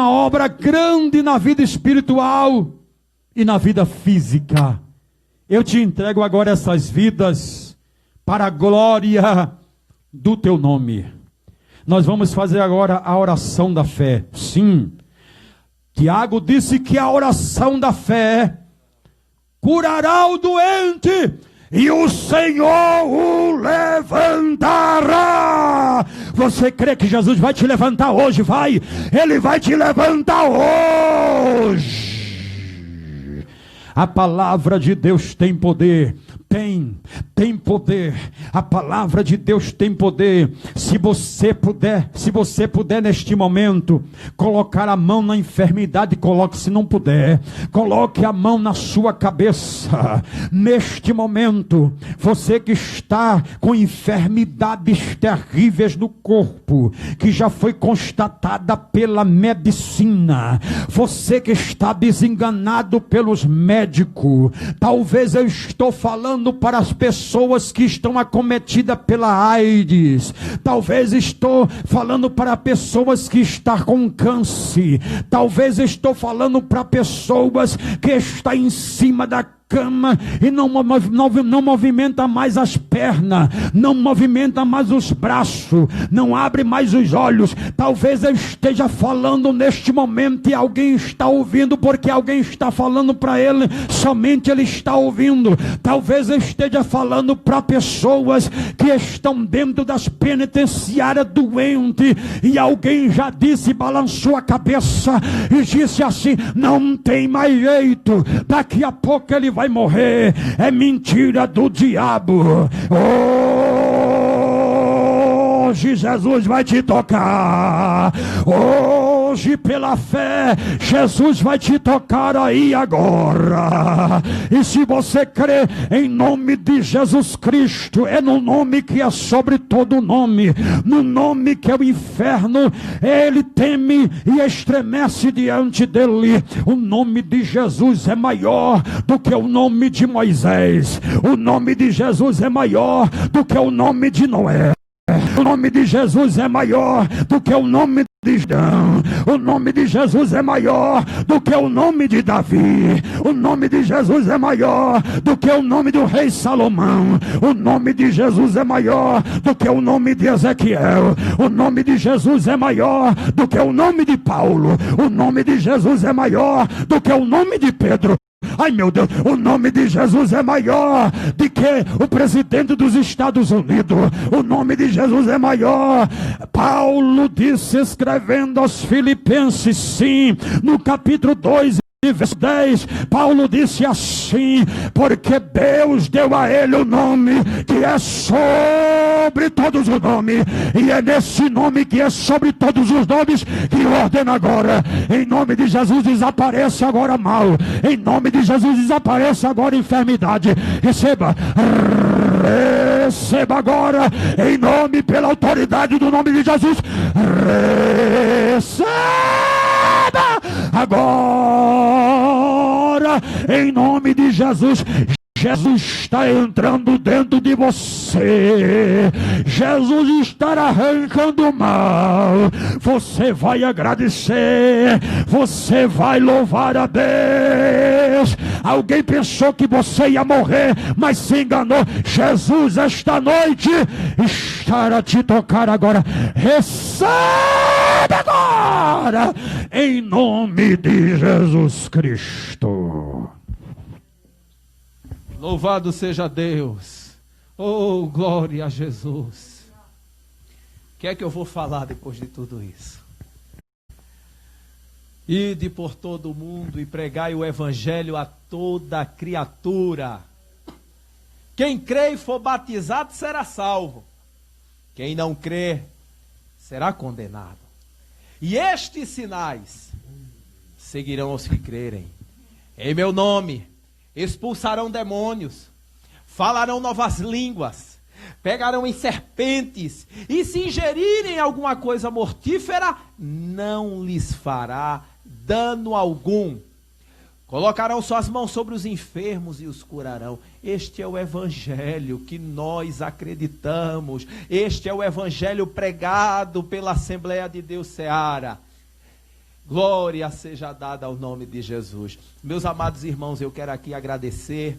obra grande na vida espiritual e na vida física. Eu te entrego agora essas vidas para a glória do teu nome. Nós vamos fazer agora a oração da fé. Sim, Tiago disse que a oração da fé curará o doente e o Senhor o levantará. Você crê que Jesus vai te levantar hoje? Vai, Ele vai te levantar hoje. A palavra de Deus tem poder. Tem poder. A palavra de Deus tem poder. Se você puder neste momento colocar a mão na enfermidade, coloque. Se não puder, coloque a mão na sua cabeça. Neste momento, você que está com enfermidades terríveis no corpo, que já foi constatada pela medicina, você que está desenganado pelos médicos, talvez eu estou falando para as pessoas que estão acometidas pela AIDS. Talvez estou falando para pessoas que estão com câncer. Talvez estou falando para pessoas que estão em cima da cama e não movimenta mais as pernas, não movimenta mais os braços, não abre mais os olhos. Talvez eu esteja falando neste momento e alguém está ouvindo, porque alguém está falando para ele, somente ele está ouvindo. Talvez eu esteja falando para pessoas que estão dentro das penitenciárias doentes, e alguém já disse, balançou a cabeça e disse assim: não tem mais jeito, daqui a pouco ele vai morrer. É mentira do diabo. Hoje Jesus vai te tocar. Hoje, pela fé, Jesus vai te tocar aí agora. E se você crê em nome de Jesus Cristo, é no nome que é sobre todo nome, no nome que é o inferno, ele teme e estremece diante dele. O nome de Jesus é maior do que o nome de Moisés. O nome de Jesus é maior do que o nome de Noé. O nome de Jesus é maior do que o nome de Adão. O nome de Jesus é maior do que o nome de Davi. O nome de Jesus é maior do que o nome do rei Salomão. O nome de Jesus é maior do que o nome de Ezequiel. O nome de Jesus é maior do que o nome de Paulo. O nome de Jesus é maior do que o nome de Pedro. Ai meu Deus, o nome de Jesus é maior do que o presidente dos Estados Unidos. O nome de Jesus é maior. Paulo disse, escrevendo aos Filipenses, sim, no capítulo 2, verso 10, Paulo disse assim: porque Deus deu a ele o nome que é sobre todos os nomes, e é nesse nome que é sobre todos os nomes que eu ordeno agora, em nome de Jesus, desapareça agora mal, em nome de Jesus, desapareça agora enfermidade. Receba agora, em nome, pela autoridade do nome de Jesus. Receba agora, em nome de Jesus. Jesus está entrando dentro de você. Jesus está arrancando o mal. Você vai agradecer. Você vai louvar a Deus. Alguém pensou que você ia morrer, mas se enganou. Jesus esta noite estará a te tocar agora. Recebe agora, em nome de Jesus Cristo. Louvado seja Deus. Oh, glória a Jesus. O que é que eu vou falar depois de tudo isso? Ide por todo o mundo e pregai o evangelho a toda criatura. Quem crê e for batizado será salvo. Quem não crê será condenado. E estes sinais seguirão os que crerem. Em meu nome expulsarão demônios, falarão novas línguas, pegarão em serpentes, e se ingerirem alguma coisa mortífera, não lhes fará dano algum. Colocarão suas mãos sobre os enfermos e os curarão. Este é o evangelho que nós acreditamos. Este é o evangelho pregado pela Assembleia de Deus Ceará. Glória seja dada ao nome de Jesus. Meus amados irmãos, eu quero aqui agradecer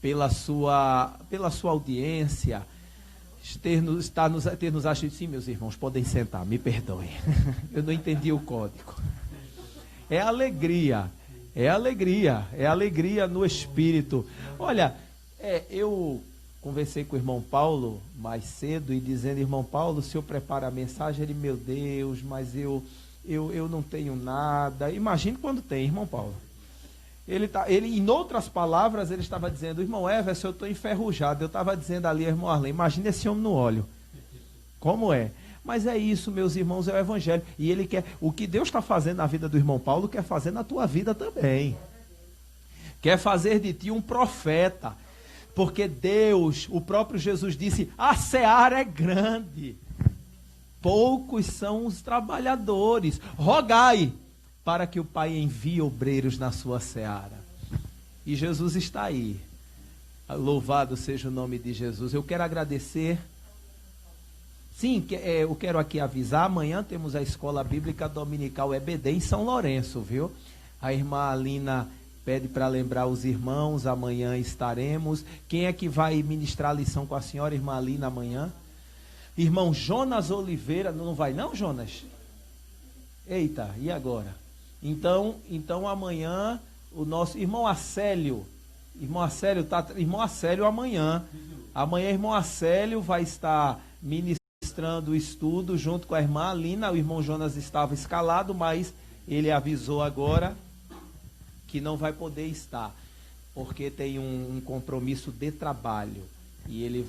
pela sua audiência, ter nos assistido. Sim, meus irmãos, podem sentar, me perdoem. Eu não entendi o código. É alegria no Espírito. Olha, eu conversei com o irmão Paulo mais cedo e dizendo: irmão Paulo, o senhor prepara a mensagem? Ele: meu Deus, mas eu não tenho nada. Imagine quando tem, irmão Paulo. Ele, em outras palavras, ele estava dizendo: irmão Everson, eu estou enferrujado. Eu estava dizendo ali, irmão Arlen, imagine esse homem no óleo. Como é? Mas é isso, meus irmãos, é o evangelho. E ele quer, o que Deus está fazendo na vida do irmão Paulo, quer fazer na tua vida também. Quer fazer de ti um profeta. Porque Deus, o próprio Jesus disse: a seara é grande, poucos são os trabalhadores. Rogai para que o Pai envie obreiros na sua seara. E Jesus está aí. Louvado seja o nome de Jesus. Eu quero agradecer. Sim, eu quero aqui avisar, amanhã temos a Escola Bíblica Dominical EBD em São Lourenço, viu? A irmã Alina pede para lembrar os irmãos, amanhã estaremos. Quem é que vai ministrar a lição com a senhora, irmã Alina, amanhã? Irmão Jonas Oliveira, não vai não, Jonas? Eita, e agora? Então amanhã o nosso irmão Acélio amanhã irmão Acélio vai estar ministrando o estudo junto com a irmã Alina. O irmão Jonas estava escalado, mas ele avisou agora que não vai poder estar, porque tem um compromisso de trabalho e ele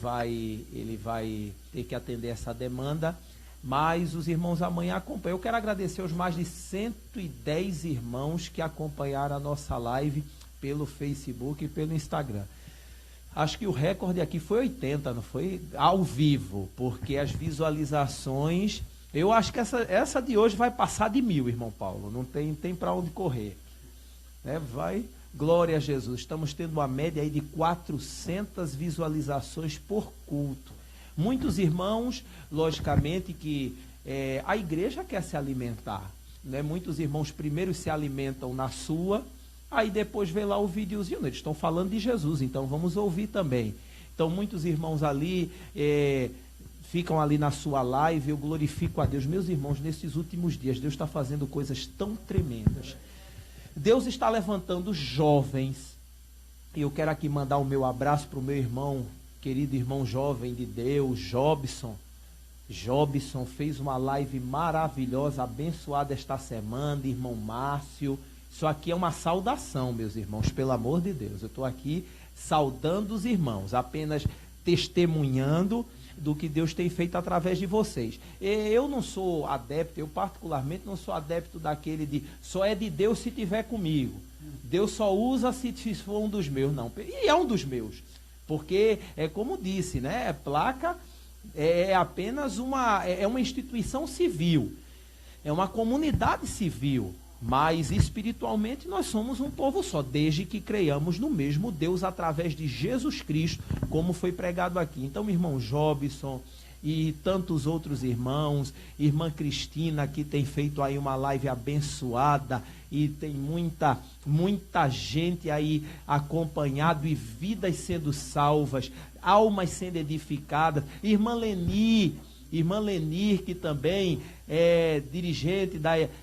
vai ter que atender essa demanda. Mas os irmãos amanhã acompanham. Eu quero agradecer aos mais de 110 irmãos que acompanharam a nossa live pelo Facebook e pelo Instagram. Acho que o recorde aqui foi 80, não foi? Ao vivo, porque as visualizações... Eu acho que essa de hoje vai passar de 1000, irmão Paulo. Não tem para onde correr. Vai... Glória a Jesus. Estamos tendo uma média aí de 400 visualizações por culto. Muitos irmãos, logicamente que a igreja quer se alimentar, né? Muitos irmãos primeiro se alimentam na sua, aí depois vê lá o videozinho, eles estão falando de Jesus, então vamos ouvir também. Então muitos irmãos ali ficam ali na sua live. Eu glorifico a Deus. Meus irmãos, nesses últimos dias, Deus está fazendo coisas tão tremendas. Deus está levantando jovens, e eu quero aqui mandar o meu abraço para o meu irmão, querido irmão jovem de Deus, Jobson. Jobson fez uma live maravilhosa, abençoada esta semana, irmão Márcio. Isso aqui é uma saudação, meus irmãos, pelo amor de Deus. Eu estou aqui saudando os irmãos, apenas testemunhando do que Deus tem feito através de vocês. Eu não sou adepto, eu particularmente não sou adepto daquele de só é de Deus se tiver comigo. Deus só usa se for um dos meus, não. E é um dos meus. Porque, como disse, né? Placa é apenas uma instituição civil. É uma comunidade civil. Mas espiritualmente nós somos um povo só, desde que creiamos no mesmo Deus através de Jesus Cristo, como foi pregado aqui. Então, irmão Jobson e tantos outros irmãos, irmã Cristina, que tem feito aí uma live abençoada, e tem muita gente aí acompanhado, e vidas sendo salvas, almas sendo edificadas. Irmã Lenir, que também é dirigente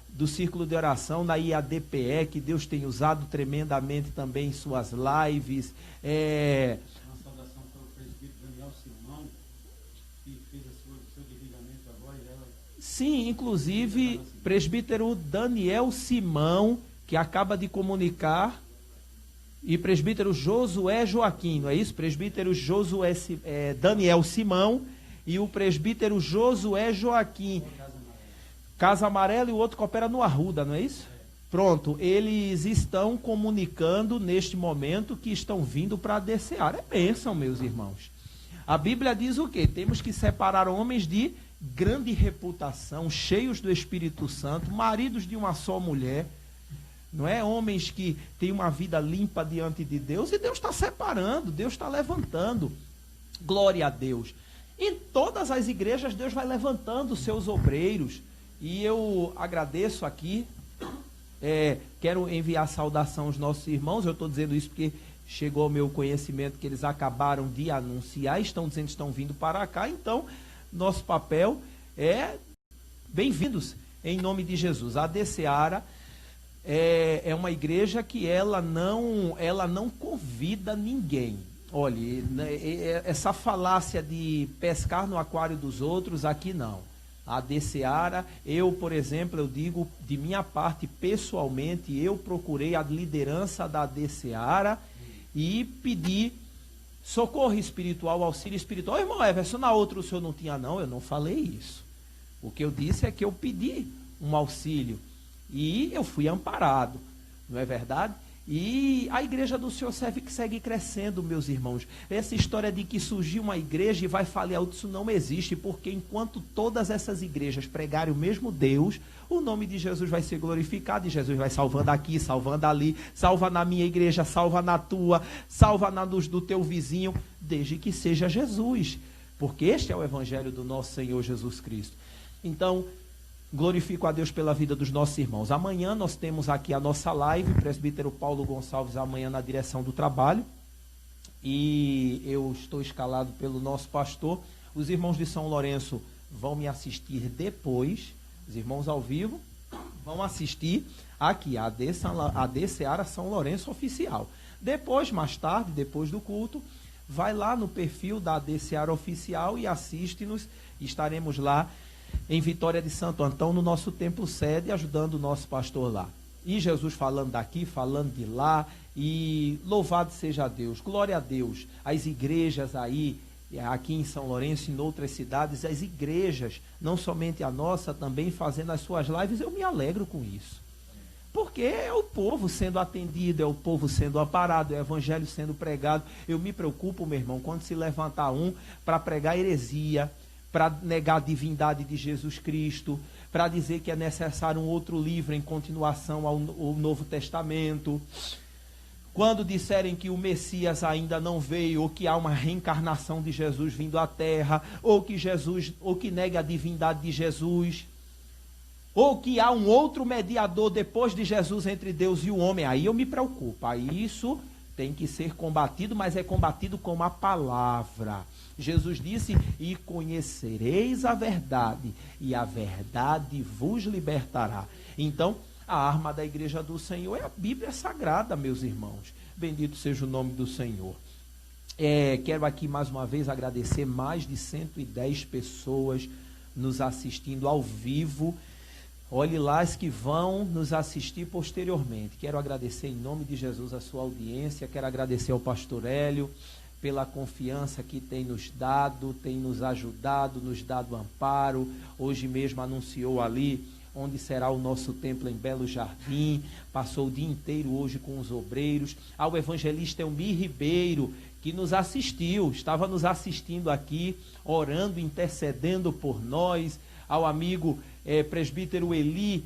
do Círculo de Oração da IADPE, que Deus tem usado tremendamente também em suas lives. Uma saudação para o presbítero Daniel Simão, que fez o seu desligamento agora. Sim, inclusive, presbítero Daniel Simão, que acaba de comunicar, e presbítero Josué Joaquim, não é isso? Presbítero Daniel Simão e o presbítero Josué Joaquim. Casa Amarela, e o outro coopera no Arruda, não é isso? Pronto, eles estão comunicando neste momento que estão vindo para a DCA. É bênção, meus irmãos. A Bíblia diz o quê? Temos que separar homens de grande reputação, cheios do Espírito Santo, maridos de uma só mulher, não é? Homens que têm uma vida limpa diante de Deus, e Deus está separando, Deus está levantando. Glória a Deus. Em todas as igrejas, Deus vai levantando os seus obreiros. E eu agradeço aqui, quero enviar saudação aos nossos irmãos. Eu estou dizendo isso porque chegou ao meu conhecimento que eles acabaram de anunciar, estão dizendo que estão vindo para cá. Então, nosso papel é bem-vindos em nome de Jesus. A DCA é uma igreja que ela não convida ninguém. Olha, essa falácia de pescar no aquário dos outros, aqui não. A DCA, eu, por exemplo, eu digo de minha parte, pessoalmente, eu procurei a liderança da DCA e pedi socorro espiritual, auxílio espiritual. Irmão Everson, na outra o senhor não tinha não? Eu não falei isso. O que eu disse é que eu pedi um auxílio e eu fui amparado, não é verdade? E a igreja do Senhor segue crescendo, meus irmãos. Essa história de que surgiu uma igreja e vai falir outra, isso não existe, porque enquanto todas essas igrejas pregarem o mesmo Deus, o nome de Jesus vai ser glorificado, e Jesus vai salvando aqui, salvando ali, salva na minha igreja, salva na tua, salva na do teu vizinho, desde que seja Jesus, porque este é o evangelho do nosso Senhor Jesus Cristo. Então, glorifico a Deus pela vida dos nossos irmãos. Amanhã nós temos aqui a nossa live, o presbítero Paulo Gonçalves amanhã na direção do trabalho, e eu estou escalado pelo nosso pastor. Os irmãos de São Lourenço vão me assistir depois, os irmãos ao vivo vão assistir aqui a AD Seara São Lourenço Oficial. Depois, mais tarde, depois do culto, vai lá no perfil da AD Seara Oficial e assiste-nos. Estaremos lá em Vitória de Santo Antão, no nosso templo sede, ajudando o nosso pastor lá. E Jesus falando daqui, falando de lá, e louvado seja Deus, glória a Deus. As igrejas aí, aqui em São Lourenço e em outras cidades, as igrejas, não somente a nossa, também fazendo as suas lives, eu me alegro com isso. Porque é o povo sendo atendido, é o povo sendo amparado, é o evangelho sendo pregado. Eu me preocupo, meu irmão, quando se levantar um para pregar heresia, para negar a divindade de Jesus Cristo, para dizer que é necessário um outro livro em continuação ao Novo Testamento. Quando disserem que o Messias ainda não veio, ou que há uma reencarnação de Jesus vindo à Terra, ou que nega a divindade de Jesus, ou que há um outro mediador depois de Jesus entre Deus e o homem, aí eu me preocupo. Aí isso tem que ser combatido, mas é combatido com a palavra. Jesus disse: e conhecereis a verdade, e a verdade vos libertará. Então, a arma da igreja do Senhor é a Bíblia Sagrada, meus irmãos. Bendito seja o nome do Senhor. Quero aqui mais uma vez agradecer mais de 110 pessoas nos assistindo ao vivo. Olhe lá as que vão nos assistir posteriormente. Quero agradecer em nome de Jesus a sua audiência. Quero agradecer ao pastor Hélio pela confiança que tem nos dado, tem nos ajudado, nos dado amparo. Hoje mesmo anunciou ali onde será o nosso templo em Belo Jardim. Passou o dia inteiro hoje com os obreiros. Ao evangelista Elmir Ribeiro, que nos assistiu, estava nos assistindo aqui, orando, intercedendo por nós. Ao amigo presbítero Eli